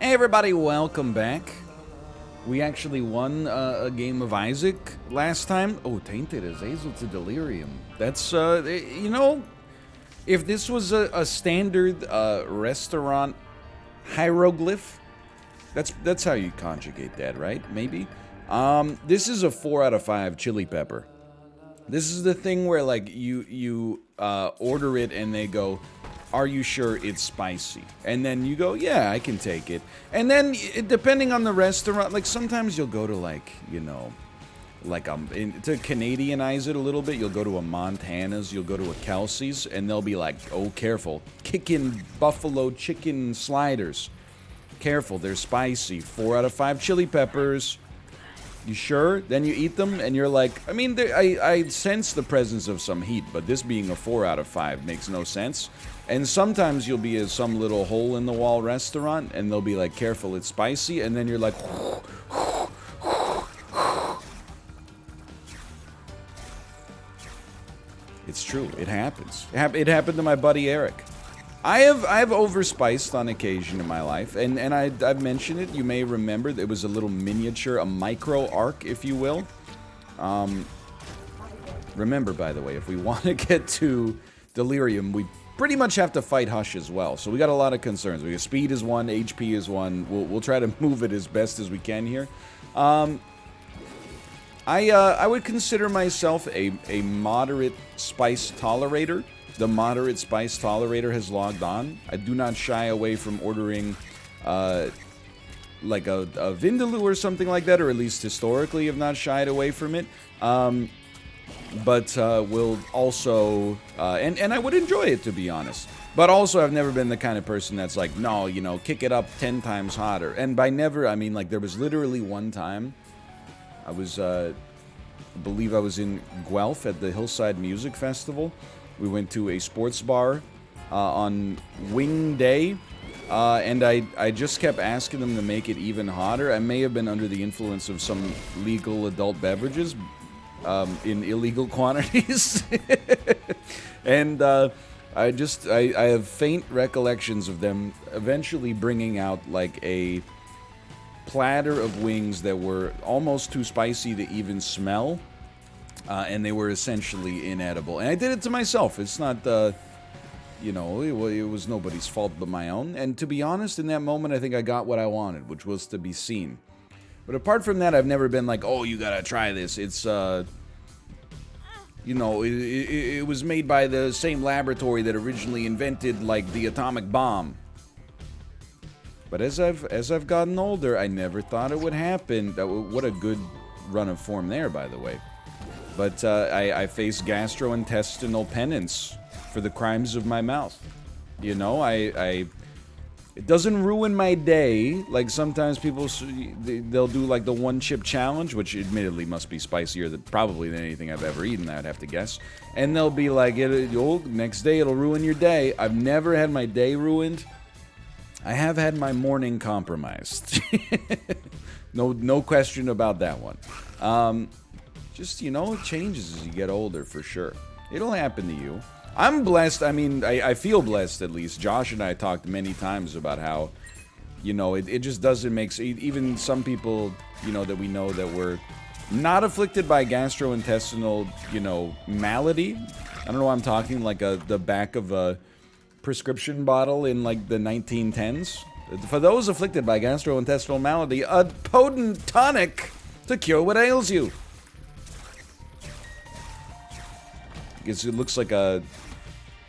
Hey everybody, welcome back. We actually won a game of Isaac last time. Oh, Tainted Azazel to Delirium. That's, if this was a standard restaurant hieroglyph, that's how you conjugate that, right? Maybe. This is a 4 out of 5 chili pepper. This is the thing where, like, you order it and they go, are you sure it's spicy? And then you go, yeah, I can take it. And then, depending on the restaurant, like, sometimes you'll go to, like, to Canadianize it a little bit, you'll go to a Montana's, you'll go to a Kelsey's, and they'll be like, oh, careful, kicking buffalo chicken sliders. Careful, they're spicy. 4 out of 5 chili peppers. You sure? Then you eat them, and you're like, I mean, I sense the presence of some heat, but this being a 4 out of 5 makes no sense. And sometimes you'll be at some little hole-in-the-wall restaurant, and they'll be like, careful, it's spicy, and then you're like, it's true, it happens. It happened to my buddy Eric. I've overspiced on occasion in my life, and I've mentioned it. You may remember it was a little miniature, a micro arc, if you will. Remember, by the way, if we want to get to Delirium, we pretty much have to fight Hush as well. So we got a lot of concerns. We got speed is one, HP is one. We'll try to move it as best as we can here. I would consider myself a moderate spice tolerator. The moderate spice tolerator has logged on. I do not shy away from ordering, like a Vindaloo or something like that, or at least historically have not shied away from it. But will also, and I would enjoy it, to be honest. But also, I've never been the kind of person that's like, no, kick it up 10 times hotter. And by never, I mean, like, there was literally one time I was, I believe I was in Guelph at the Hillside Music Festival. We went to a sports bar on Wing Day, and I just kept asking them to make it even hotter. I may have been under the influence of some legal adult beverages in illegal quantities. And I have faint recollections of them eventually bringing out like a platter of wings that were almost too spicy to even smell. And they were essentially inedible. And I did it to myself. It's not, it was nobody's fault but my own. And to be honest, in that moment, I think I got what I wanted, which was to be seen. But apart from that, I've never been like, oh, you gotta try this. It's, it was made by the same laboratory that originally invented, like, the atomic bomb. But as I've gotten older, I never thought it would happen. What a good run of form there, by the way. But I face gastrointestinal penance for the crimes of my mouth. It doesn't ruin my day. Like, sometimes people, they'll do like the one chip challenge, which admittedly must be spicier than anything I've ever eaten, I'd have to guess. And they'll be like, next day it'll ruin your day. I've never had my day ruined. I have had my morning compromised. No question about that one. Just, it changes as you get older, for sure. It'll happen to you. I'm blessed. I mean, I feel blessed, at least. Josh and I talked many times about how, it just doesn't make... Even some people, that we know that were not afflicted by gastrointestinal, malady. I don't know why I'm talking like the back of a prescription bottle in, like, the 1910s. For those afflicted by gastrointestinal malady, a potent tonic to cure what ails you. It looks like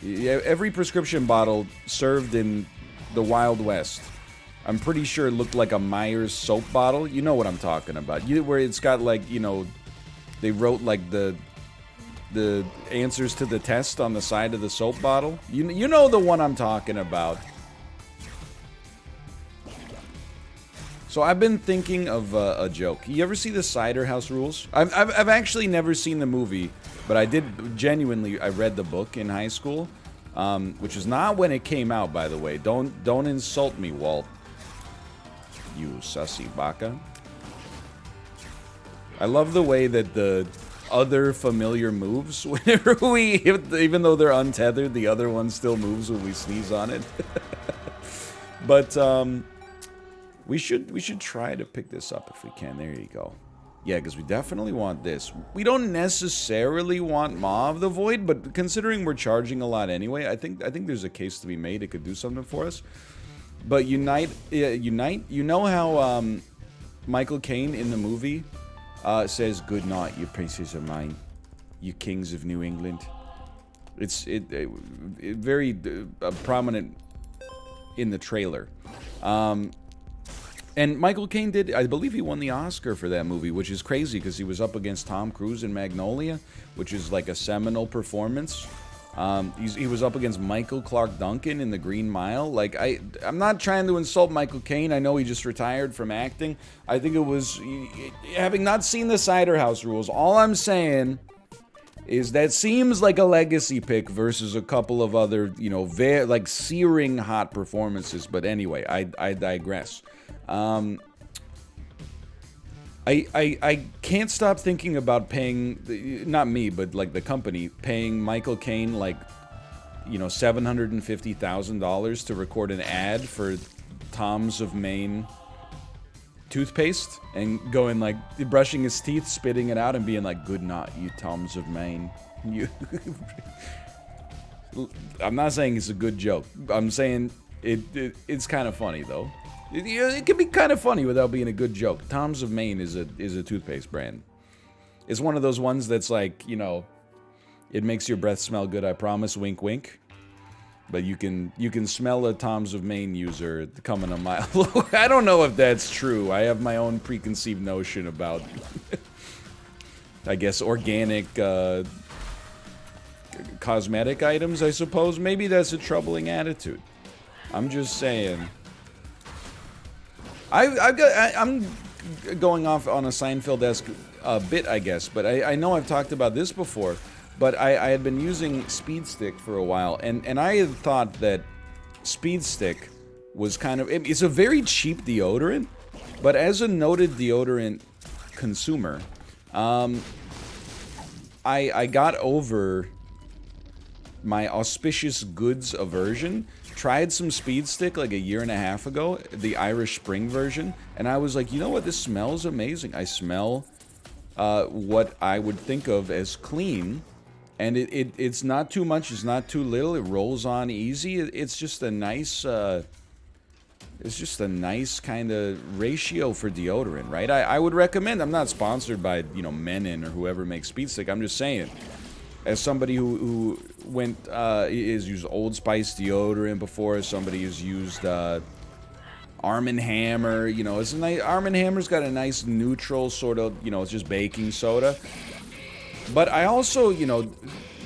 every prescription bottle served in the Wild West. I'm pretty sure it looked like a Myers soap bottle. You know what I'm talking about. Where it's got, like, they wrote like the answers to the test on the side of the soap bottle. You know the one I'm talking about. So I've been thinking of a joke. You ever see the Cider House Rules? I've actually never seen the movie, but I read the book in high school, which is not when it came out, by the way. Don't insult me, Walt. You sussy baka. I love the way that the other familiar moves whenever even though they're untethered, the other one still moves when we sneeze on it. But We should try to pick this up if we can. There you go. Yeah, because we definitely want this. We don't necessarily want Maw of the Void, but considering we're charging a lot anyway, I think there's a case to be made it could do something for us. But Unite, you know how Michael Caine in the movie says, "Good night, you princes of mine, you kings of New England." It's very prominent in the trailer. And Michael Caine did, I believe he won the Oscar for that movie, which is crazy because he was up against Tom Cruise in Magnolia, which is like a seminal performance. He was up against Michael Clark Duncan in The Green Mile. Like, I'm not trying to insult Michael Caine. I know he just retired from acting. I think it was, having not seen the Cider House Rules, all I'm saying is that seems like a legacy pick versus a couple of other, you know, like searing hot performances. But anyway, I digress. I can't stop thinking about paying, not me, but like the company, paying Michael Caine like, you know, $750,000 to record an ad for Tom's of Maine toothpaste and going like, brushing his teeth, spitting it out and being like, "Good night, you Toms of Maine." You I'm not saying it's a good joke. I'm saying it's kind of funny though. It can be kind of funny without being a good joke. Tom's of Maine is a toothpaste brand. It's one of those ones that's like, you know, it makes your breath smell good, I promise, wink wink. But you can smell a Tom's of Maine user coming a mile away. I don't know if that's true. I have my own preconceived notion about, I guess, organic cosmetic items, I suppose. Maybe that's a troubling attitude. I'm just saying. I'm going off on a Seinfeld-esque bit, I guess, but I know I've talked about this before, but I had been using Speed Stick for a while, and I had thought that Speed Stick was kind of, it's a very cheap deodorant, but as a noted deodorant consumer, I got over my auspicious goods aversion. Tried some Speed Stick like a year and a half ago, the Irish Spring version, and I was like, you know what, this smells amazing. I smell what I would think of as clean, and it's not too much, it's not too little, it rolls on easy. It's just a nice kind of ratio for deodorant, right? I would recommend. I'm not sponsored by, you know, Menon or whoever makes Speed Stick. I'm just saying, as somebody who went has used Old Spice deodorant before, as somebody who's used Arm & Hammer, you know, it's a nice, Arm & Hammer's got a nice neutral sort of, you know, it's just baking soda. But I also, you know,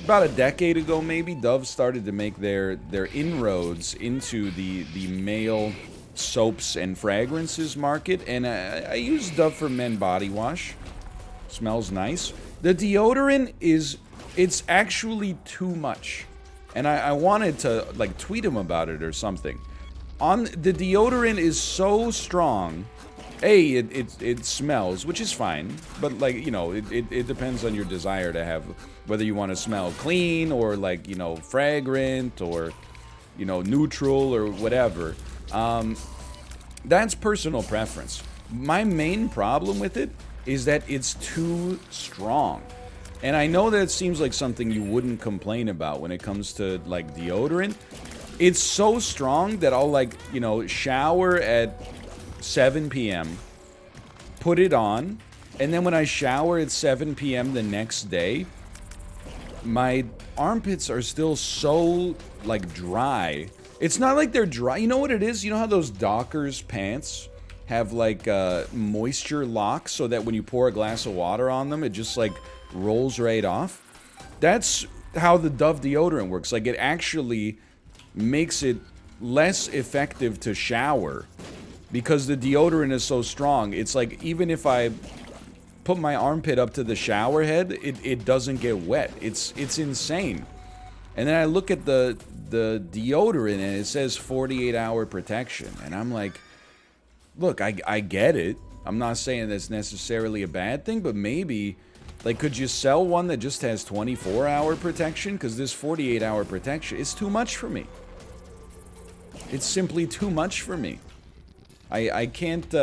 about a decade ago maybe, Dove started to make their inroads into the male soaps and fragrances market, and I use Dove for Men body wash. Smells nice. The deodorant it's actually too much, and I wanted to like tweet him about it or something. The deodorant is so strong. It smells, which is fine, but like, you know, it depends on your desire to have, whether you want to smell clean or like, you know, fragrant or, you know, neutral or whatever. That's personal preference. My main problem with it is that it's too strong. And I know that it seems like something you wouldn't complain about when it comes to, like, deodorant. It's so strong that I'll, like, you know, shower at 7 p.m., put it on, and then when I shower at 7 p.m. the next day, my armpits are still so, like, dry. It's not like they're dry. You know what it is? You know how those Dockers pants have, like, moisture locks so that when you pour a glass of water on them, it just, like, rolls right off? That's how the Dove deodorant works. Like, it actually makes it less effective to shower because the deodorant is so strong. It's like, even if I put my armpit up to the shower head, it doesn't get wet. It's insane. And then I look at the deodorant and it says 48-hour protection, and I'm like, look, I get it. I'm not saying that's necessarily a bad thing, but maybe, like, could you sell one that just has 24-hour protection? Because this 48-hour protection is too much for me. It's simply too much for me. I can't,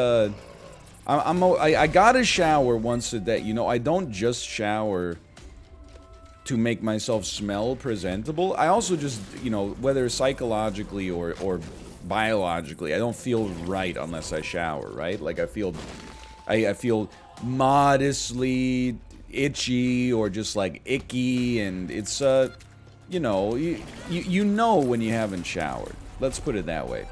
I gotta shower once a day. You know, I don't just shower to make myself smell presentable. I also just, you know, whether psychologically or biologically, I don't feel right unless I shower, right? Like, I feel modestly itchy or just like icky, and it's you know, you know when you haven't showered. Let's put it that way.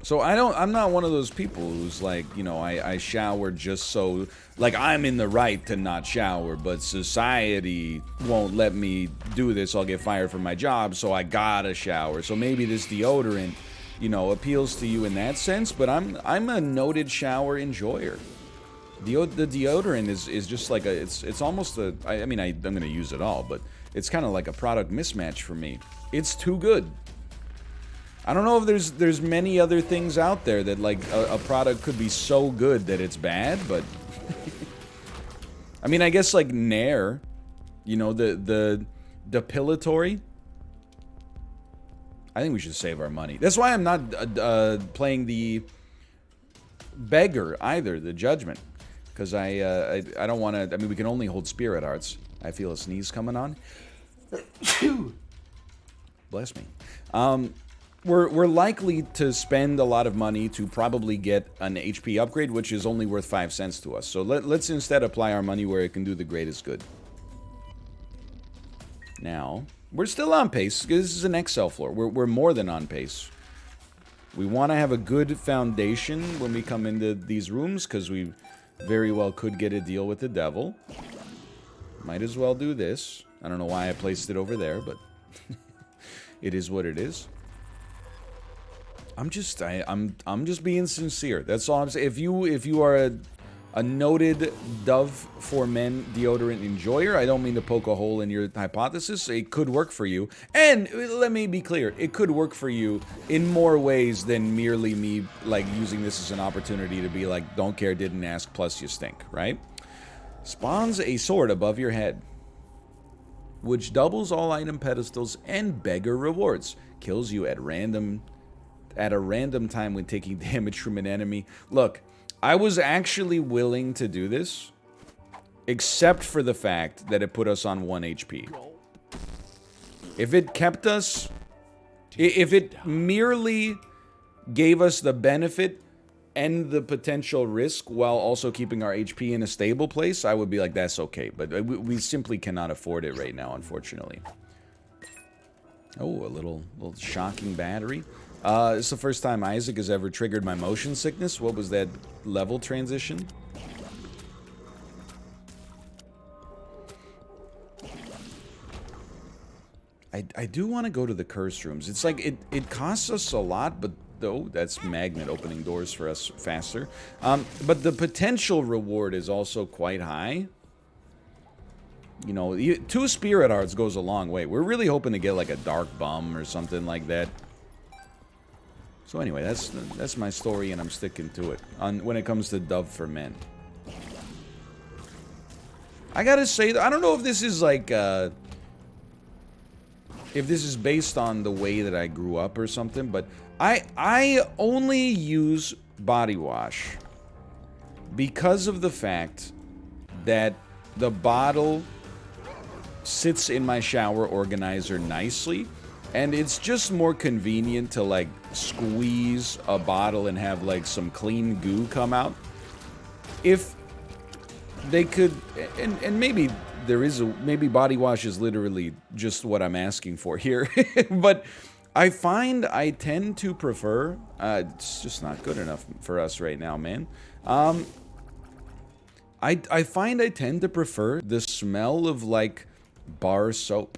So I'm not one of those people who's like, you know, I shower just so, like, I'm in the right to not shower, but society won't let me do this. I'll get fired from my job, so I gotta shower. So maybe this deodorant, you know, appeals to you in that sense, but I'm a noted shower enjoyer. The deodorant is just like it's almost a, I mean, I'm gonna use it all, but it's kind of like a product mismatch for me. It's too good. I don't know if there's many other things out there that, like, a product could be so good that it's bad, but I mean, I guess like Nair, you know, the depilatory. I think we should save our money. That's why I'm not playing the beggar either, the judgment, because I don't want to. I mean, we can only hold spirit hearts. I feel a sneeze coming on. Bless me. We're likely to spend a lot of money to probably get an HP upgrade, which is only worth 5 cents to us. So let's instead apply our money where it can do the greatest good. Now, we're still on pace. This is an Excel floor. We're more than on pace. We want to have a good foundation when we come into these rooms, because we very well could get a deal with the devil. Might as well do this. I don't know why I placed it over there, but it is what it is. I'm just being sincere. That's all I'm saying. If you are a noted Dove for Men deodorant enjoyer, I don't mean to poke a hole in your hypothesis. It could work for you. And let me be clear, it could work for you in more ways than merely me, like, using this as an opportunity to be like, don't care, didn't ask, plus you stink, right? Spawns a sword above your head, which doubles all item pedestals and beggar rewards. Kills you at a random time when taking damage from an enemy. Look, I was actually willing to do this, except for the fact that it put us on 1 HP. If it kept us, if it merely gave us the benefit and the potential risk while also keeping our HP in a stable place, I would be like, that's okay. But we simply cannot afford it right now, unfortunately. Oh, a little shocking battery. It's the first time Isaac has ever triggered my motion sickness. What was that level transition? I do want to go to the cursed rooms. It's like, it costs us a lot, but though that's magnet opening doors for us faster. But the potential reward is also quite high. You know, 2 spirit hearts goes a long way. We're really hoping to get like a dark bum or something like that. So anyway, that's my story, and I'm sticking to it when it comes to Dove for Men. I gotta say, I don't know if this is like, if this is based on the way that I grew up or something, but I only use body wash because of the fact that the bottle sits in my shower organizer nicely. And it's just more convenient to, like, squeeze a bottle and have, like, some clean goo come out. If they could, and maybe there is maybe body wash is literally just what I'm asking for here. But I find I tend to prefer, it's just not good enough for us right now, man. I find I tend to prefer the smell of, like, bar soap.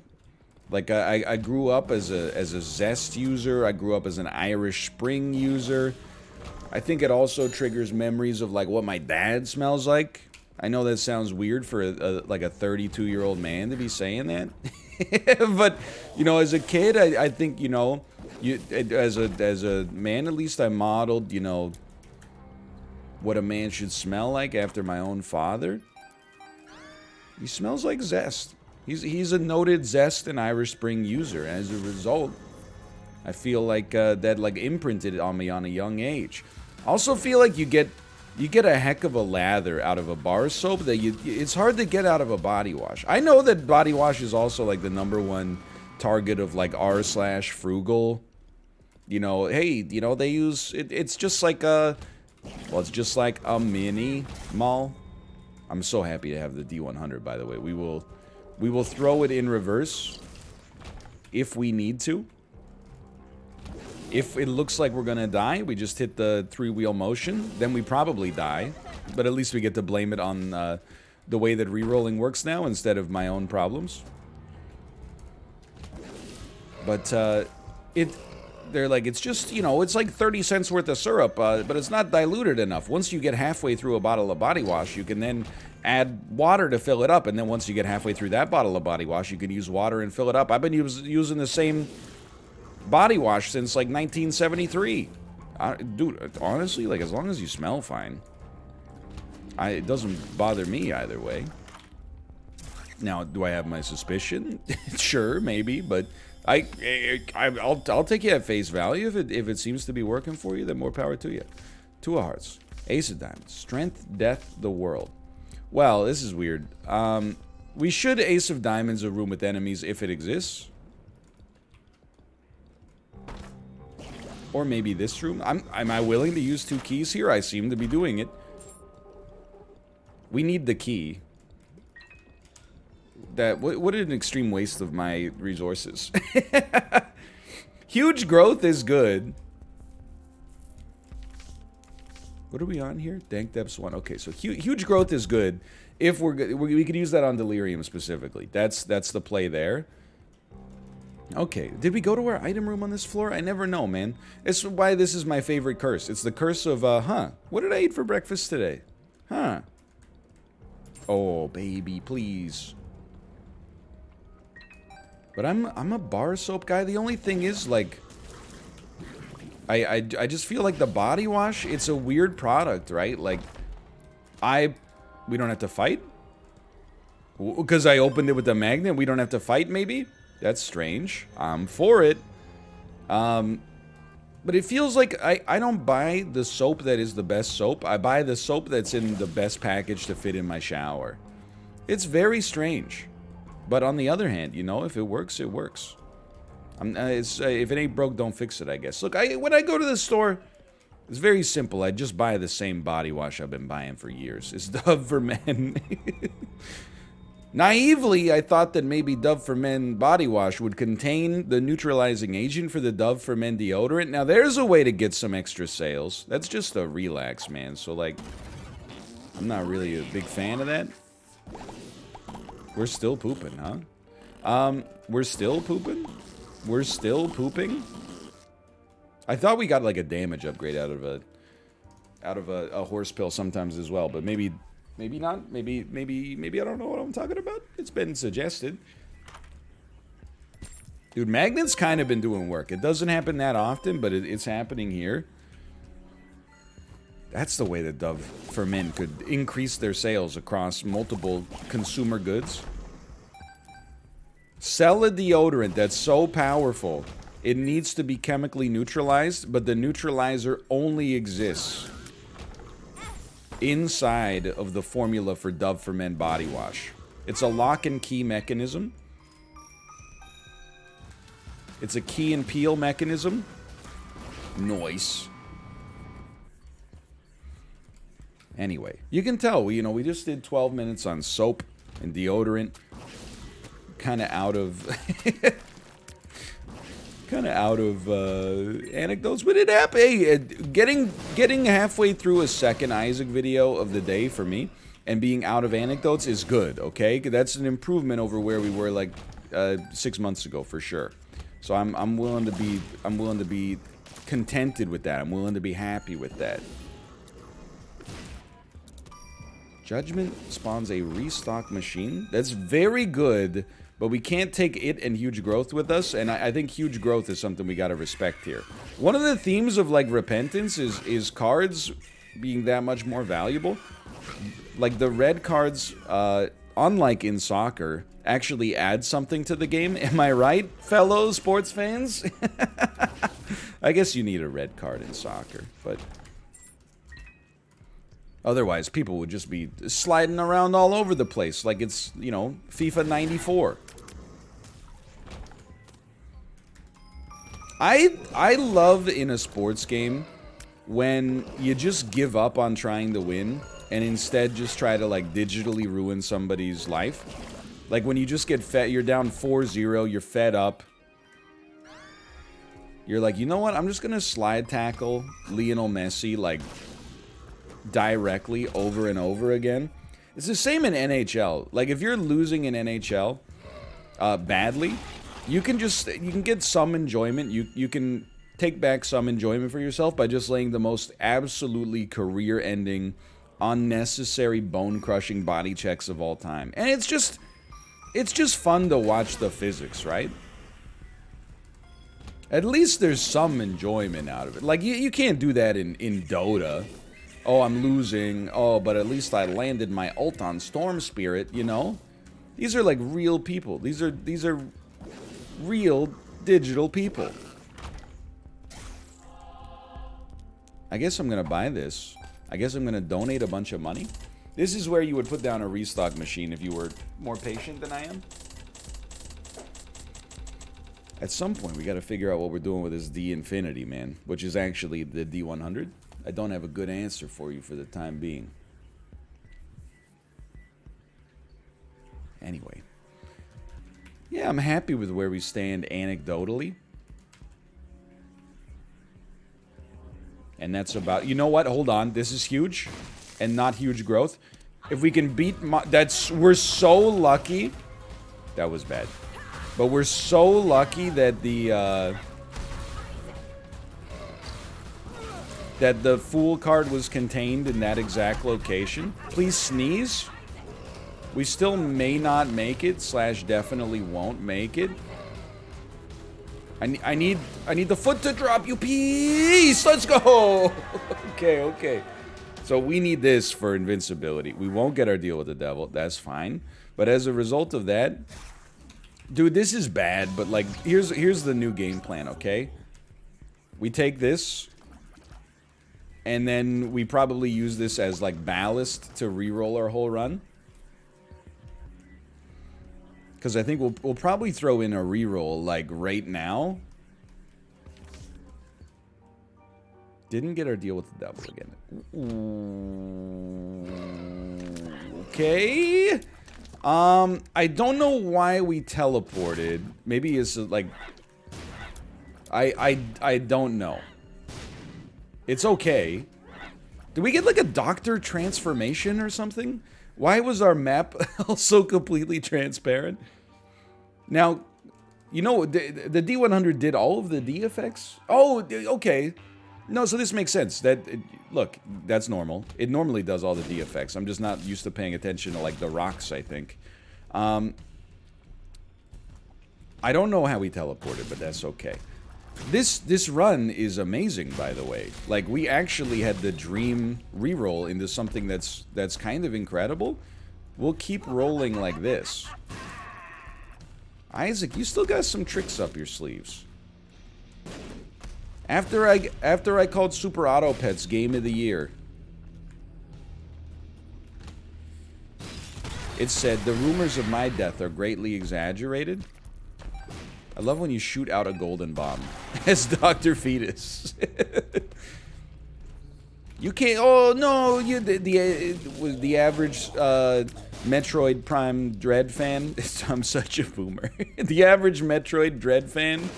Like, I grew up as a Zest user. I grew up as an Irish Spring user. I think it also triggers memories of, like, what my dad smells like. I know that sounds weird for like a 32-year-old man to be saying that. But, you know, as a kid, I think, you know, as a man, at least I modeled, you know, what a man should smell like after my own father. He smells like Zest. He's a noted Zest and Irish Spring user, and as a result, I feel like that, like, imprinted on me on a young age. Also feel like you get a heck of a lather out of a bar soap that it's hard to get out of a body wash. I know that body wash is also like the #1 target of like r/frugal. You know, hey, you know, they use it's just like a it's just like a mini mall. I'm so happy to have the D100, by the way. We will throw it in reverse if we need to. If it looks like we're gonna die, we just hit the 3-wheel motion, then we probably die. But at least we get to blame it on the way that re-rolling works now instead of my own problems. But they're like, it's just, you know, it's like 30 cents worth of syrup, but it's not diluted enough. Once you get halfway through a bottle of body wash, you can then add water to fill it up. And then once you get halfway through that bottle of body wash, you can use water and fill it up. I've been using the same body wash since like 1973. Dude, honestly, like, as long as you smell fine, it doesn't bother me either way. Now, do I have my suspicion? Sure, maybe, but I'll take you at face value. If it seems to be working for you, then more power to you. 2 of hearts, Ace of diamonds, strength, death, the world. Well, this is weird. We should Ace of diamonds a room with enemies if it exists. Or maybe this room. Am I willing to use 2 keys here? I seem to be doing it. We need the key. What an extreme waste of my resources. Huge growth is good. What are we on here? Dank depths 1. Okay, so huge growth is good. If we could use that on delirium specifically. That's the play there. Okay, did we go to our item room on this floor? I never know, man. It's why this is my favorite curse. It's the curse of, what did I eat for breakfast today? Huh. Oh, baby, please. But I'm a bar soap guy. The only thing is, like, I just feel like the body wash, it's a weird product, right? Like, we don't have to fight? Because I opened it with the magnet, we don't have to fight, maybe? That's strange. I'm for it. But it feels like I don't buy the soap that is the best soap. I buy the soap that's in the best package to fit in my shower. It's very strange. But on the other hand, you know, if it works, it works. If it ain't broke, don't fix it, I guess. Look, when I go to the store, it's very simple. I just buy the same body wash I've been buying for years. It's Dove for Men. Naively, I thought that maybe Dove for Men body wash would contain the neutralizing agent for the Dove for Men deodorant. Now, there's a way to get some extra sales. That's just a relax, man. So, like, I'm not really a big fan of that. We're still pooping, huh? We're still pooping? We're still pooping? I thought we got, like, a damage upgrade out of a horse pill sometimes as well, but maybe not. Maybe I don't know what I'm talking about. It's been suggested. Dude, magnets kind of been doing work. It doesn't happen that often, but it's happening here. That's the way that Dove for Men could increase their sales across multiple consumer goods. Sell a deodorant that's so powerful, it needs to be chemically neutralized, but the neutralizer only exists inside of the formula for Dove for Men body wash. It's a lock and key mechanism. It's a key and peel mechanism. Nice. Anyway, you can tell, you know, we just did 12 minutes on soap and deodorant. Kind of out of anecdotes, but it happened. Hey, getting halfway through a second Isaac video of the day for me and being out of anecdotes is good. Okay, that's an improvement over where we were like 6 months ago for sure. So I'm willing to be contented with that. I'm willing to be happy with that. Judgment spawns a restock machine. That's very good. But we can't take it and huge growth with us, and I think huge growth is something we gotta respect here. One of the themes of, like, repentance is cards being that much more valuable. Like, the red cards, unlike in soccer, actually add something to the game. Am I right, fellow sports fans? I guess you need a red card in soccer, but Otherwise, people would just be sliding around all over the place like it's, you know, FIFA 94. I love in a sports game when you just give up on trying to win and instead just try to, like, digitally ruin somebody's life. Like, when you just get fed, you're down 4-0, you're fed up. You're like, you know what? I'm just gonna slide tackle Lionel Messi, like, directly over and over again. It's the same in NHL. Like, if you're losing in NHL badly, you can get some enjoyment. You can take back some enjoyment for yourself by just laying the most absolutely career-ending, unnecessary, bone-crushing body checks of all time. And it's just fun to watch the physics, right? At least there's some enjoyment out of it. Like, you can't do that in Dota. Oh, I'm losing. Oh, but at least I landed my ult on Storm Spirit, you know? These are like real people. These are real digital people. I guess I'm gonna buy this. I guess I'm gonna donate a bunch of money. This is where you would put down a restock machine if you were more patient than I am. At some point, we gotta figure out what we're doing with this D-Infinity, man. Which is actually the D100. I don't have a good answer for you for the time being. Anyway. Yeah, I'm happy with where we stand anecdotally. And that's about... You know what? Hold on. This is huge. And not huge growth. If we can beat... We're so lucky. That was bad. But we're so lucky that the Fool card was contained in that exact location. Please sneeze. We still may not make it, / definitely won't make it. I need the foot to drop, you piece! Let's go! Okay. So we need this for invincibility. We won't get our deal with the devil, that's fine. But as a result of that... Dude, this is bad, but like, here's the new game plan, okay? We take this... And then we probably use this as, like, ballast to reroll our whole run. Because I think we'll probably throw in a reroll, like, right now. Didn't get our deal with the devil again. Ooh, okay. I don't know why we teleported. Maybe it's, like... I don't know. It's okay. Did we get like a doctor transformation or something? Why was our map also completely transparent? Now, you know, the D100 did all of the D effects? Oh, okay. No, so this makes sense. Look, that's normal. It normally does all the D effects. I'm just not used to paying attention to like the rocks, I think. I don't know how we teleported, but that's okay. This run is amazing, by the way. Like, we actually had the dream reroll into something that's kind of incredible. We'll keep rolling like this. Isaac, you still got some tricks up your sleeves. After I called Super Auto Pets Game of the Year, it said, the rumors of my death are greatly exaggerated. I love when you shoot out a golden bomb as Dr. Fetus. You can't. Oh no! The average Metroid Prime Dread fan. I'm such a boomer. The average Metroid Dread fan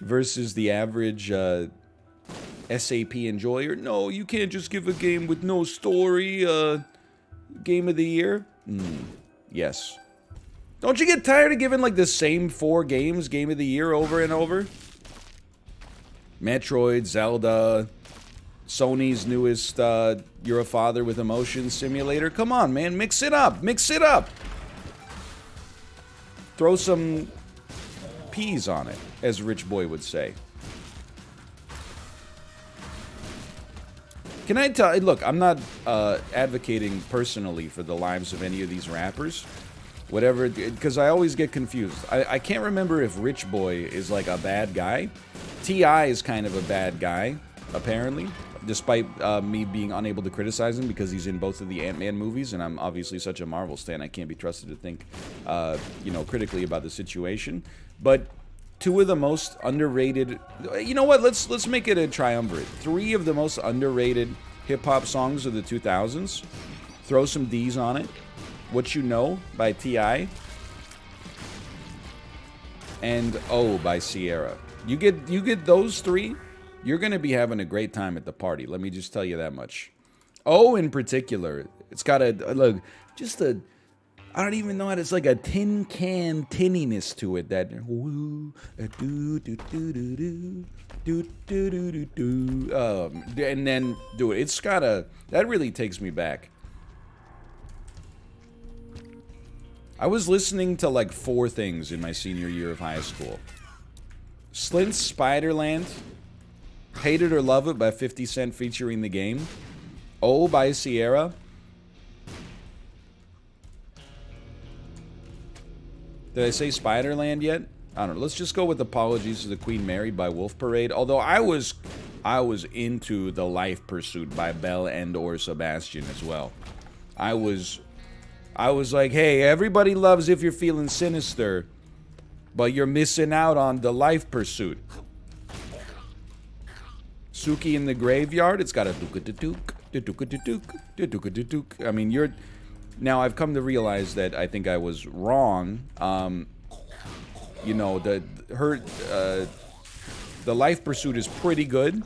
versus the average SAP enjoyer. No, you can't just give a game with no story. Game of the year. Yes. Don't you get tired of giving, like, the same 4 games, Game of the Year, over and over? Metroid, Zelda, Sony's newest, You're a Father with Emotion simulator. Come on, man, mix it up, mix it up! Throw some peas on it, as Rich Boy would say. Can I tell... Look, I'm not advocating personally for the lives of any of these rappers. Whatever, because I always get confused. I can't remember if Rich Boy is like a bad guy. T.I. is kind of a bad guy, apparently. despite me being unable to criticize him because he's in both of the Ant-Man movies, and I'm obviously such a Marvel stan, I can't be trusted to think, you know, critically about the situation. But two of the most underrated, you know what? Let's make it a triumvirate. Three of the most underrated hip-hop songs of the 2000s. Throw some D's on it. What You Know by T.I. and Oh by Sierra. You get those three, you're gonna be having a great time at the party. Let me just tell you that much. Oh, in particular, it's got a look, just a, I don't even know how to, it's like a tin can tinniness to it. That woo, do do do do do do do do do. And then do it. It's got a, that really takes me back. I was listening to like 4 things in my senior year of high school. Slint's Spiderland, Hate It or Love It by 50 Cent featuring The Game, Oh by Sierra, did I say Spiderland yet? I don't know. Let's just go with Apologies to the Queen Mary by Wolf Parade. Although I was into The Life Pursuit by Belle and or Sebastian as well. I was like, hey, everybody loves If You're Feeling Sinister, but you're missing out on The Life Pursuit. Suki in the Graveyard, it's got a dook-a-dook, dook-a-dook. I mean, you're... Now, I've come to realize that I think I was wrong. You know, The Life Pursuit is pretty good.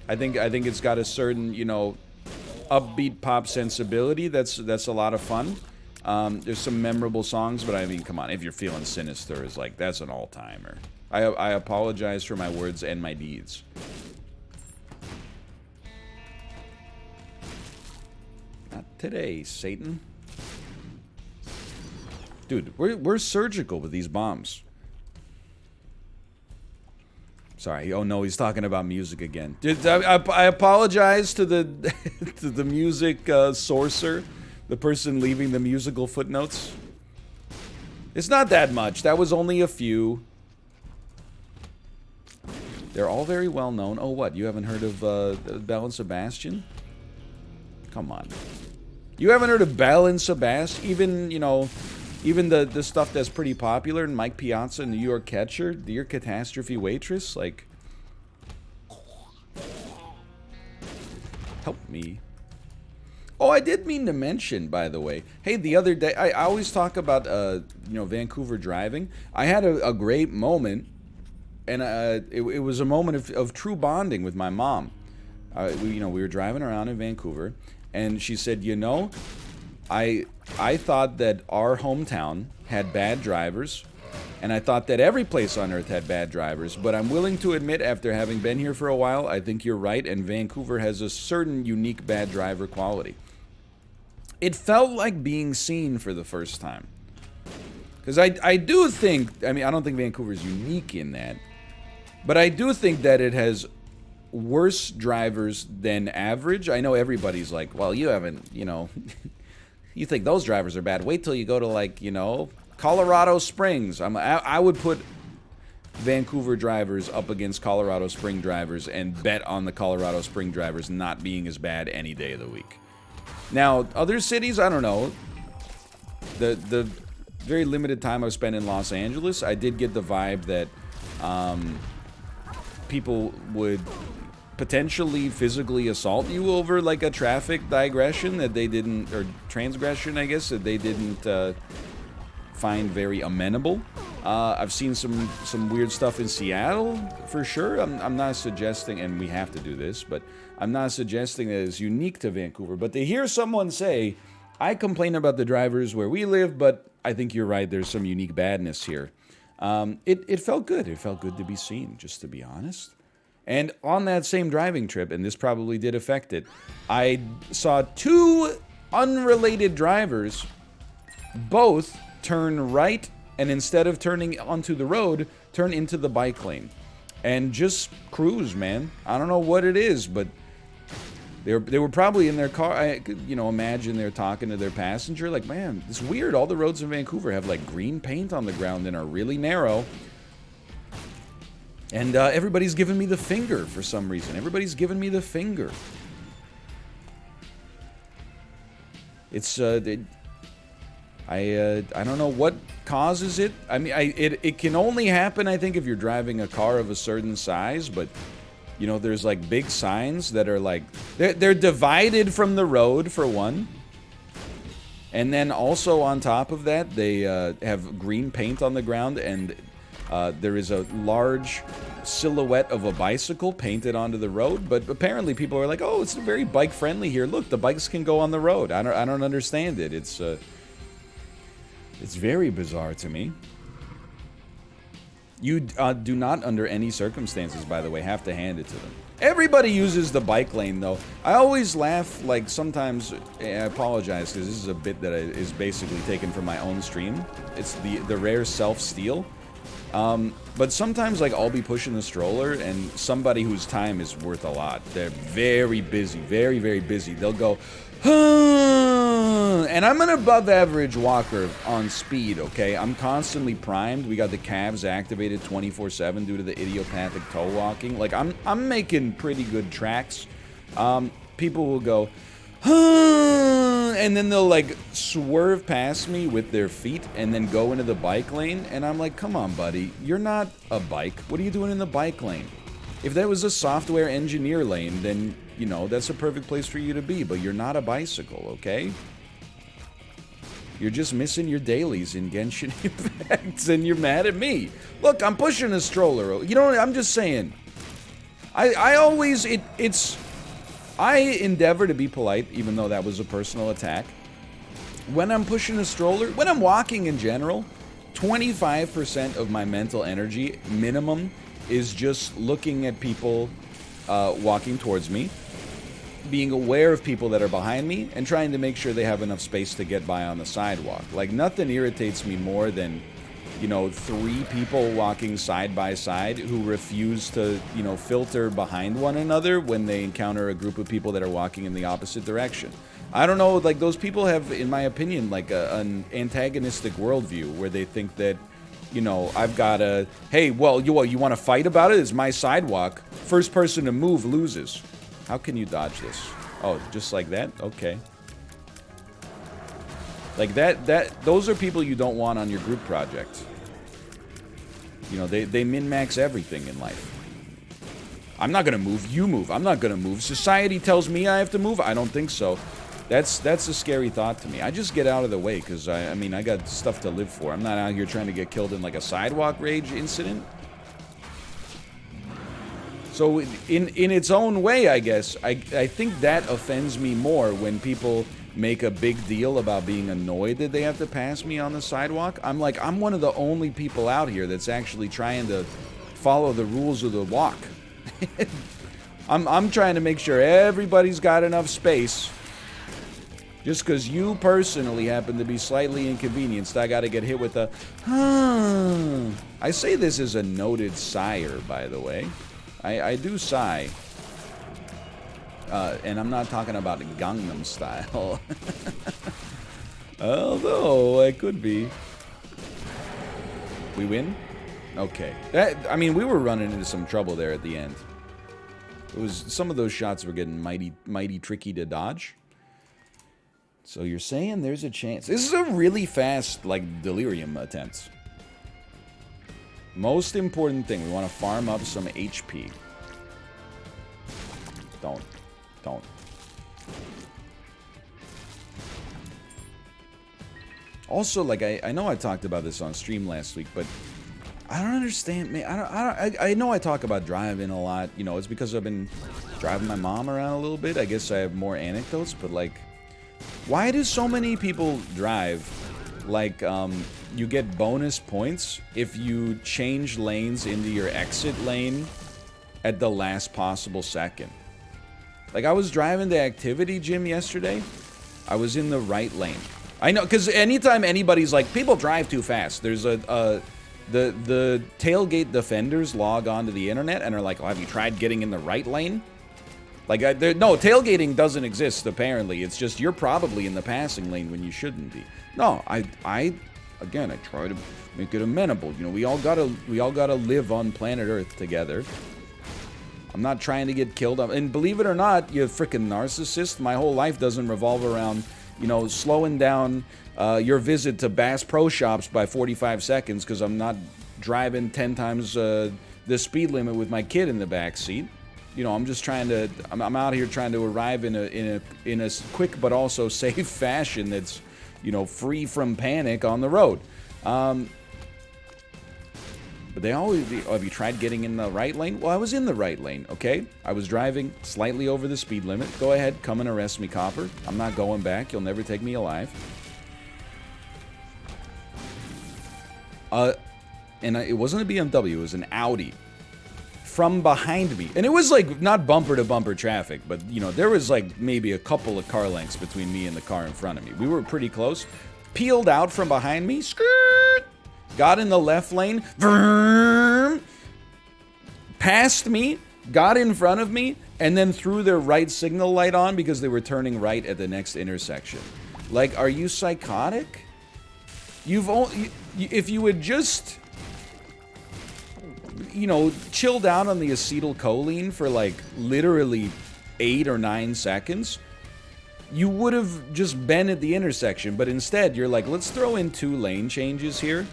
I think it's got a certain, you know, upbeat pop sensibility that's a lot of fun. There's some memorable songs, but I mean, come on, If You're Feeling Sinister is like, that's an all-timer. I apologize for my words and my deeds. Not today, Satan. Dude, we're surgical with these bombs. Sorry. Oh no, he's talking about music again. Dude, I apologize to the to the music sourcer, the person leaving the musical footnotes. It's not that much. That was only a few. They're all very well known. Oh, what? You haven't heard of Belle and Sebastian? Come on. You haven't heard of Belle and Sebastian? Even, you know, even the stuff that's pretty popular, Mike Piazza, New York Catcher, Dear Catastrophe Waitress, like... Help me. Oh, I did mean to mention, by the way. Hey, the other day, I always talk about, you know, Vancouver driving. I had a great moment, and it was a moment of true bonding with my mom. You know, we were driving around in Vancouver, and she said, you know, I thought that our hometown had bad drivers, and I thought that every place on earth had bad drivers, but I'm willing to admit, after having been here for a while, I think you're right, and Vancouver has a certain unique bad driver quality. It felt like being seen for the first time. Because I do think, I mean, I don't think Vancouver's unique in that, but I do think that it has worse drivers than average. I know everybody's like, well, you haven't, you know, you think those drivers are bad. Wait till you go to, like, you know, Colorado Springs. I would put Vancouver drivers up against Colorado Spring drivers and bet on the Colorado Spring drivers not being as bad any day of the week. Now, other cities, I don't know. The very limited time I've spent in Los Angeles, I did get the vibe that people would potentially physically assault you over, like, a traffic digression that they didn't, or transgression, I guess, that they didn't find very amenable. I've seen some weird stuff in Seattle, for sure. I'm not suggesting, and we have to do this, but I'm not suggesting that it's unique to Vancouver. But to hear someone say, I complain about the drivers where we live, but I think you're right, there's some unique badness here. It felt good. It felt good to be seen, just to be honest. And on that same driving trip, and this probably did affect it, I saw 2 unrelated drivers both turn right, and instead of turning onto the road, turn into the bike lane. And just cruise, man. I don't know what it is, but they were probably in their car. I could, you know, imagine they're talking to their passenger, like, man, it's weird. All the roads in Vancouver have, like, green paint on the ground and are really narrow. And everybody's giving me the finger for some reason. Everybody's giving me the finger. It's I don't know what causes it. I mean, it can only happen, I think, if you're driving a car of a certain size. But you know, there's like big signs that are like they're divided from the road for one, and then also on top of that, they have green paint on the ground, and there is a large silhouette of a bicycle painted onto the road. But apparently people are like, oh, it's very bike friendly here. Look, the bikes can go on the road. I don't understand it. It's very bizarre to me. You do not, under any circumstances, by the way, have to hand it to them. Everybody uses the bike lane, though. I always laugh, like, sometimes, I apologize, because this is a bit that is basically taken from my own stream. It's the rare self-steal. But sometimes, like, I'll be pushing the stroller, and somebody whose time is worth a lot. They're very busy, very, very busy. They'll go, and I'm an above average walker on speed, okay? I'm constantly primed. We got the calves activated 24/7 due to the idiopathic toe walking. Like, I'm making pretty good tracks. People will go, and then they'll like swerve past me with their feet and then go into the bike lane, and I'm like, come on, buddy, you're not a bike. What are you doing in the bike lane? If that was a software engineer lane, then, you know, that's a perfect place for you to be, but you're not a bicycle, okay? You're just missing your dailies in Genshin Impact, and you're mad at me. Look, I'm pushing a stroller. You know, I'm just saying. I always, I endeavor to be polite, even though that was a personal attack. When I'm pushing a stroller, when I'm walking in general, 25% of my mental energy, minimum, is just looking at people walking towards me, being aware of people that are behind me, and trying to make sure they have enough space to get by on the sidewalk. Like, nothing irritates me more than, you know, 3 people walking side by side who refuse to, you know, filter behind one another when they encounter a group of people that are walking in the opposite direction. I don't know, like, those people have, in my opinion, like an antagonistic worldview where they think that, you know, I've got a, hey, well, you want to fight about it? It's my sidewalk. First person to move loses. How can you dodge this? Oh, just like that? Okay. Like those are people you don't want on your group project. You know, they min-max everything in life. I'm not gonna move, you move. I'm not gonna move. Society tells me I have to move. I don't think so. That's a scary thought to me. I just get out of the way, because I mean, I got stuff to live for. I'm not out here trying to get killed in like a sidewalk rage incident. So in its own way, I guess, I think that offends me more when people make a big deal about being annoyed that they have to pass me on the sidewalk. I'm like, I'm one of the only people out here that's actually trying to follow the rules of the walk. I'm trying to make sure everybody's got enough space. Just because you personally happen to be slightly inconvenienced, I gotta get hit with a, I say this as a noted sigher, by the way. I do sigh. And I'm not talking about Gangnam Style. Although, I could be. We win? Okay. I mean, we were running into some trouble there at the end. Some of those shots were getting mighty tricky to dodge. So you're saying there's a chance. This is a really fast, like, delirium attempt. Most important thing, we want to farm up some HP. Don't. Also, like, I know I talked about this on stream last week, but I don't understand, man. I know I talk about driving a lot. You know, it's because I've been driving my mom around a little bit. I guess I have more anecdotes, but, like, why do so many people drive like, you get bonus points if you change lanes into your exit lane at the last possible second? Like, I was driving the activity gym yesterday. I was in the right lane. I know, because anytime anybody's like, people drive too fast, there's the tailgate defenders log onto the internet and are like, well, have you tried getting in the right lane? Like, no, tailgating doesn't exist, apparently. It's just you're probably in the passing lane when you shouldn't be. No, again, I try to make it amenable. You know, we all gotta live on planet Earth together. I'm not trying to get killed. And believe it or not, you freaking narcissist, my whole life doesn't revolve around, you know, slowing down your visit to Bass Pro Shops by 45 seconds because I'm not driving 10 times the speed limit with my kid in the back seat. You know, I'm just trying to. I'm out here trying to arrive in a quick but also safe fashion that's, you know, free from panic on the road. But they always. Oh, have you tried getting in the right lane? Well, I was in the right lane. Okay, I was driving slightly over the speed limit. Go ahead, come and arrest me, copper. I'm not going back. You'll never take me alive. And it wasn't a BMW. It was an Audi. From behind me, and it was like not bumper to bumper traffic, but you know, there was like maybe a couple of car lengths between me and the car in front of me. We were pretty close. Peeled out from behind me, skirt, got in the left lane, vroom, passed me, got in front of me, and then threw their right signal light on because they were turning right at the next intersection. Like, are you psychotic? If you would just, you know, chilled out on the acetylcholine for like literally 8 or 9 seconds, you would have just been at the intersection. But instead, you're like, let's throw in 2 lane changes here.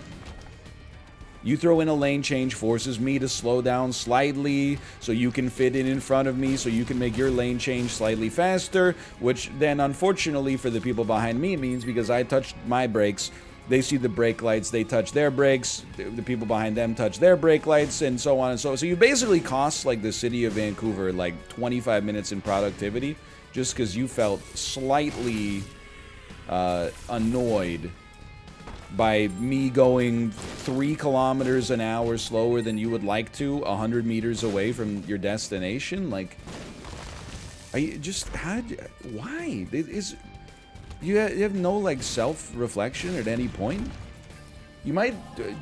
You throw in a lane change, forces me to slow down slightly so you can fit in front of me, so you can make your lane change slightly faster, which then, unfortunately, for the people behind me, means because I touched my brakes, they see the brake lights, they touch their brakes, the people behind them touch their brake lights, and so on and so on. So you basically cost, like, the city of Vancouver, like, 25 minutes in productivity just because you felt slightly annoyed by me going 3 kilometers an hour slower than you would like to, 100 meters away from your destination. Like, why? You have no, like, self-reflection at any point? You might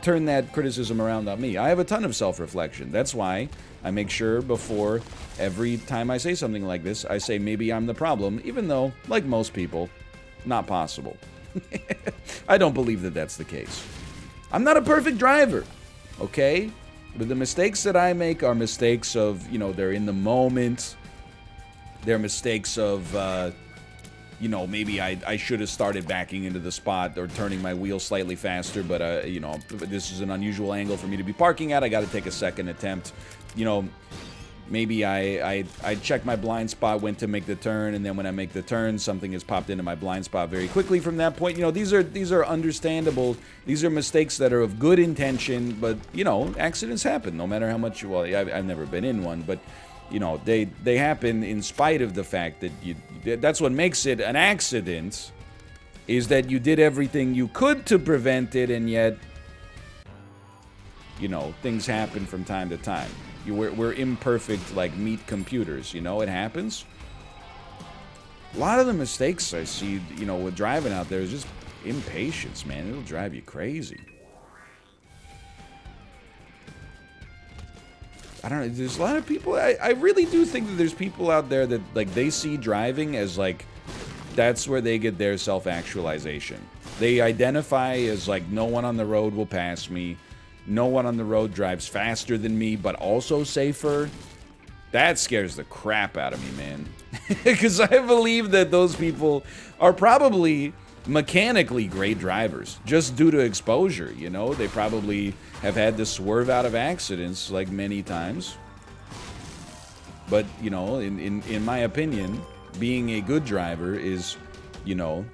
turn that criticism around on me. I have a ton of self-reflection. That's why I make sure before every time I say something like this, I say maybe I'm the problem, even though, like most people, not possible. I don't believe that that's the case. I'm not a perfect driver, okay? But the mistakes that I make are mistakes of, you know, they're in the moment. They're mistakes of, you know, maybe I should have started backing into the spot or turning my wheel slightly faster, but, you know, this is an unusual angle for me to be parking at. I got to take a second attempt. You know, maybe I checked my blind spot, went to make the turn, and then when I make the turn, something has popped into my blind spot very quickly from that point. You know, these are understandable. These are mistakes that are of good intention, but, you know, accidents happen no matter how much, well, I've never been in one, but, you know, they happen in spite of the fact that that's what makes it an accident, is that you did everything you could to prevent it, and yet, you know, things happen from time to time. We're imperfect, like, meat computers, you know, it happens. A lot of the mistakes I see, you know, with driving out there is just impatience, man. It'll drive you crazy. I don't know, there's a lot of people, I really do think that there's people out there that, like, they see driving as, like, that's where they get their self-actualization. They identify as, like, no one on the road will pass me. No one on the road drives faster than me, but also safer. That scares the crap out of me, man. Because I believe that those people are probably mechanically great drivers, just due to exposure, you know? They probably have had to swerve out of accidents, like, many times. But, you know, in my opinion, being a good driver is, you know,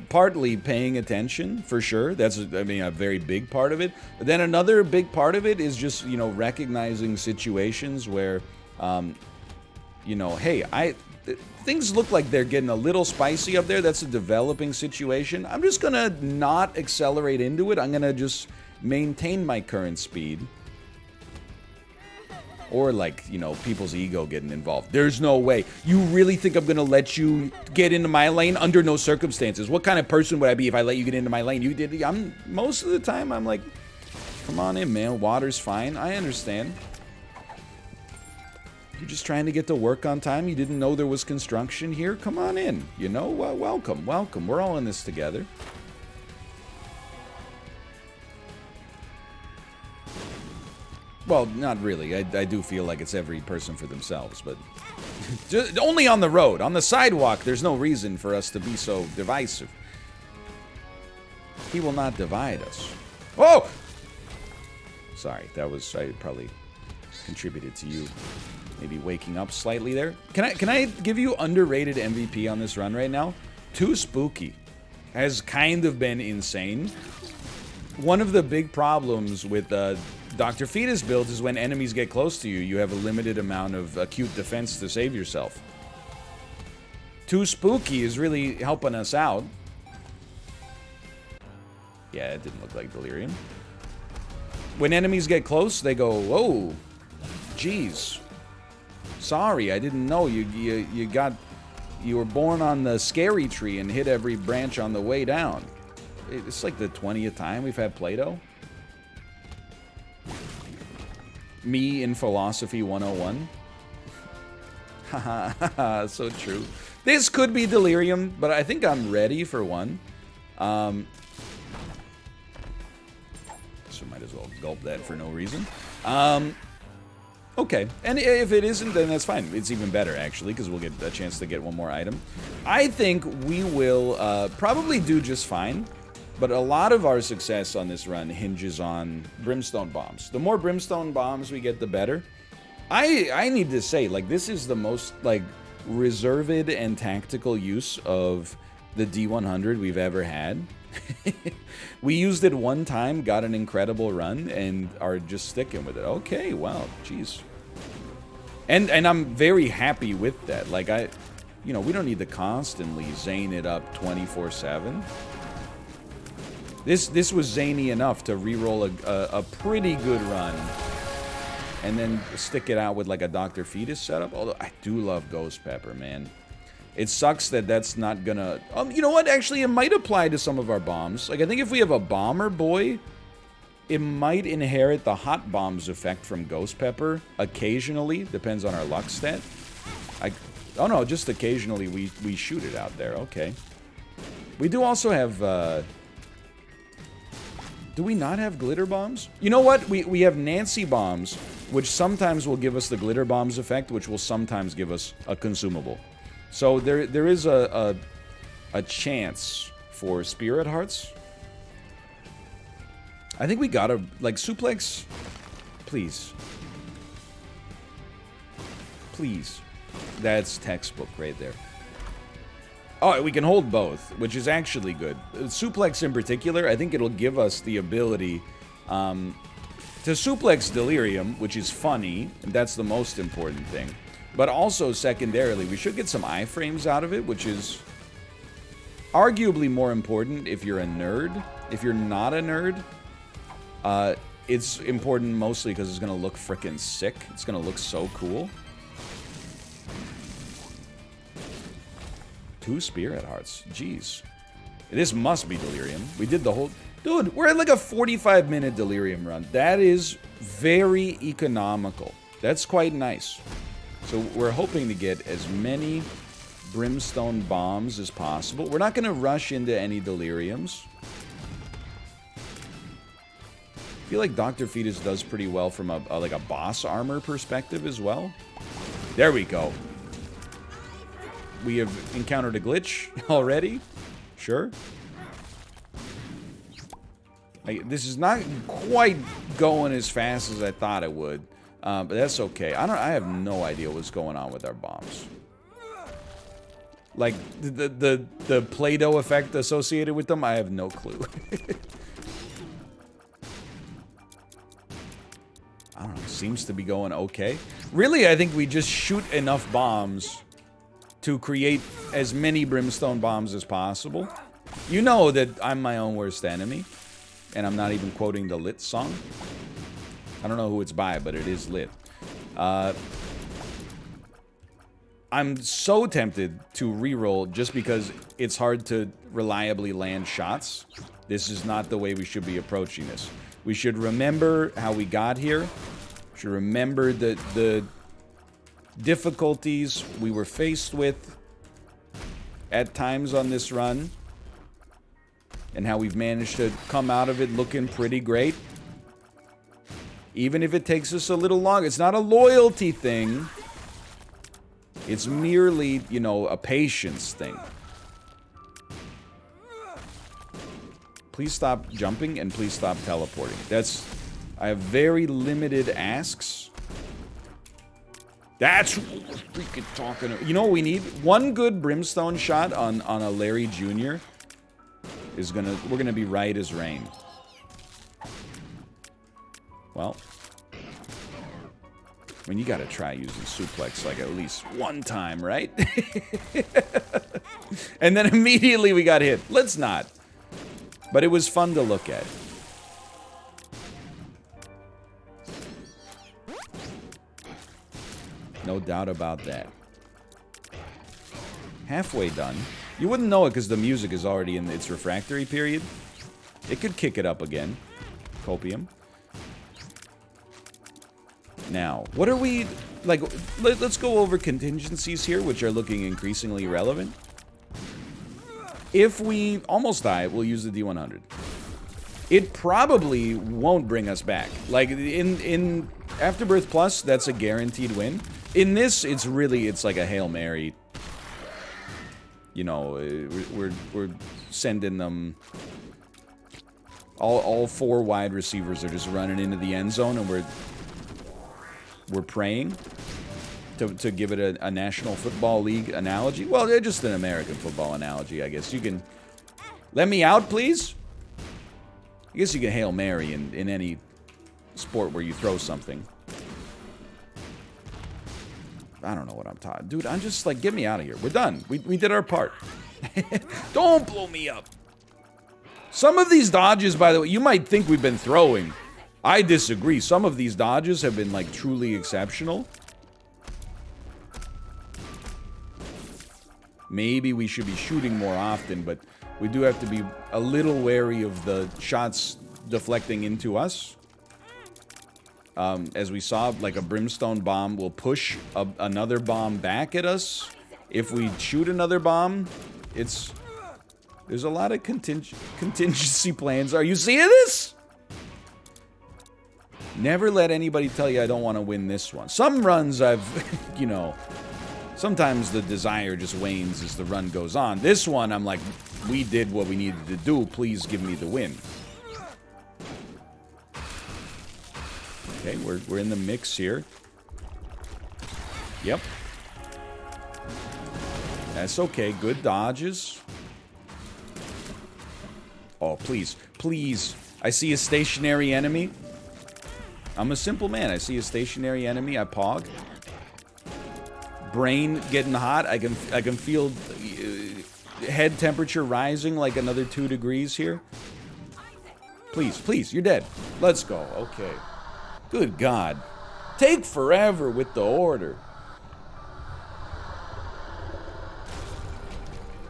partly paying attention, for sure. That's, I mean, a very big part of it. But then another big part of it is just, you know, recognizing situations where, you know, hey, things look like they're getting a little spicy up there. That's a developing situation. I'm just gonna not accelerate into it. I'm gonna just maintain my current speed. Or, like, you know, people's ego getting involved. There's no way. You really think I'm gonna let you get into my lane? Under no circumstances. What kind of person would I be if I let you get into my lane? Most of the time, I'm like, come on in, man. Water's fine. I understand. You're just trying to get to work on time. You didn't know there was construction here. Come on in. You know, welcome. We're all in this together. Well, not really. I do feel like it's every person for themselves, but just, only on the road. On the sidewalk, there's no reason for us to be so divisive. He will not divide us. Oh! Sorry, that was... I probably contributed to you maybe waking up slightly there. Can I give you underrated MVP on this run right now? Too Spooky has kind of been insane. One of the big problems with Dr. Fetus builds is when enemies get close to you, you have a limited amount of acute defense to save yourself. Too Spooky is really helping us out. Yeah, it didn't look like Delirium. When enemies get close, they go, whoa, jeez. Sorry, I didn't know you were born on the scary tree and hit every branch on the way down. It's like the 20th time we've had Play-Doh. Me in Philosophy 101. Haha, so true. This could be Delirium, but I think I'm ready for one. So might as well gulp that for no reason. Okay, and if it isn't, then that's fine. It's even better, actually, because we'll get a chance to get one more item. I think we will probably do just fine, but a lot of our success on this run hinges on Brimstone Bombs. The more Brimstone Bombs we get, the better. I need to say, like, this is the most, like, reserved and tactical use of the D100 we've ever had. We used it one time, got an incredible run, and are just sticking with it. Okay, wow, jeez. And I'm very happy with that. Like, you know, we don't need to constantly zane it up 24/7. This was zany enough to reroll a pretty good run, and then stick it out with like a Dr. Fetus setup. Although I do love Ghost Pepper, man. It sucks that that's not gonna... you know what? Actually, it might apply to some of our bombs. Like, I think if we have a Bomber Boy, it might inherit the Hot Bombs effect from Ghost Pepper. Occasionally. Depends on our luck stat. Oh, no. Just occasionally we shoot it out there. Okay. We do also have... do we not have Glitter Bombs? You know what? We have Nancy Bombs, which sometimes will give us the Glitter Bombs effect, which will sometimes give us a consumable. So there is a chance for Spirit Hearts. I think we gotta, like, Suplex. Please. Please. That's textbook right there. Oh, we can hold both, which is actually good. Suplex in particular, I think it'll give us the ability to suplex Delirium, which is funny, and that's the most important thing. But also, secondarily, we should get some iframes out of it, which is arguably more important if you're a nerd. If you're not a nerd, it's important mostly because it's going to look frickin' sick. It's going to look so cool. 2 Spirit Hearts. Jeez. This must be Delirium. We did the whole... Dude, we're at like a 45-minute Delirium run. That is very economical. That's quite nice. So we're hoping to get as many Brimstone Bombs as possible. We're not going to rush into any Deliriums. I feel like Dr. Fetus does pretty well from like a boss armor perspective as well. There we go. We have encountered a glitch already. Sure. Like, this is not quite going as fast as I thought it would. But that's okay. I have no idea what's going on with our bombs. Like, the Play-Doh effect associated with them, I have no clue. I don't know. Seems to be going okay. Really, I think we just shoot enough bombs to create as many Brimstone Bombs as possible. You know that I'm my own worst enemy. And I'm not even quoting the Lit song. I don't know who it's by, but it is lit. I'm so tempted to reroll just because it's hard to reliably land shots. This is not the way we should be approaching this. We should remember how we got here. We should remember the difficulties we were faced with at times on this run. And how we've managed to come out of it looking pretty great. Even if it takes us a little long. It's not a loyalty thing. It's merely, you know, a patience thing. Please stop jumping and please stop teleporting. I have very limited asks. That's what we're freaking talking about. You know what we need? One good brimstone shot on a Larry Jr. We're gonna be right as rain. Well, I mean, you gotta try using suplex like at least one time, right? And then immediately we got hit. Let's not. But it was fun to look at. No doubt about that. Halfway done. You wouldn't know it because the music is already in its refractory period. It could kick it up again. Copium. Now, what are we... Like, let's go over contingencies here, which are looking increasingly relevant. If we almost die, we'll use the D100. It probably won't bring us back. Like, in Afterbirth Plus, that's a guaranteed win. In this, it's like a Hail Mary. You know, we're sending them... All 4 wide receivers are just running into the end zone, and we're praying to give it a National Football League analogy. Well, they're just an American football analogy, I guess. You can... Let me out, please? I guess you can Hail Mary in any sport where you throw something. I don't know what I'm talking... Dude, I'm just like, get me out of here. We're done. We did our part. Don't blow me up. Some of these dodges, by the way, you might think we've been throwing. I disagree. Some of these dodges have been, like, truly exceptional. Maybe we should be shooting more often, but we do have to be a little wary of the shots deflecting into us. As we saw, like a brimstone bomb will push another bomb back at us. If we shoot another bomb, there's a lot of contingency plans. Are you seeing this? Never let anybody tell you I don't want to win this one. Some runs I've, you know, sometimes the desire just wanes as the run goes on. This one, I'm like, we did what we needed to do. Please give me the win. Okay, we're in the mix here. Yep. That's okay. Good dodges. Oh, please. Please. I see a stationary enemy. I'm a simple man. I see a stationary enemy. I pog. Brain getting hot. I can feel head temperature rising like another 2 degrees here. Please, please. You're dead. Let's go. Okay. Good God. Take forever with the order.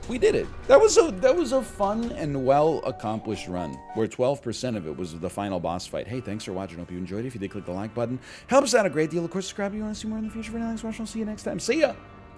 We did it. That was a fun and well-accomplished run, where 12% of it was the final boss fight. Hey, thanks for watching. Hope you enjoyed it. If you did, click the like button. Helps out a great deal. Of course, subscribe if you want to see more in the future. For now, thanks for watching. I'll see you next time. See ya!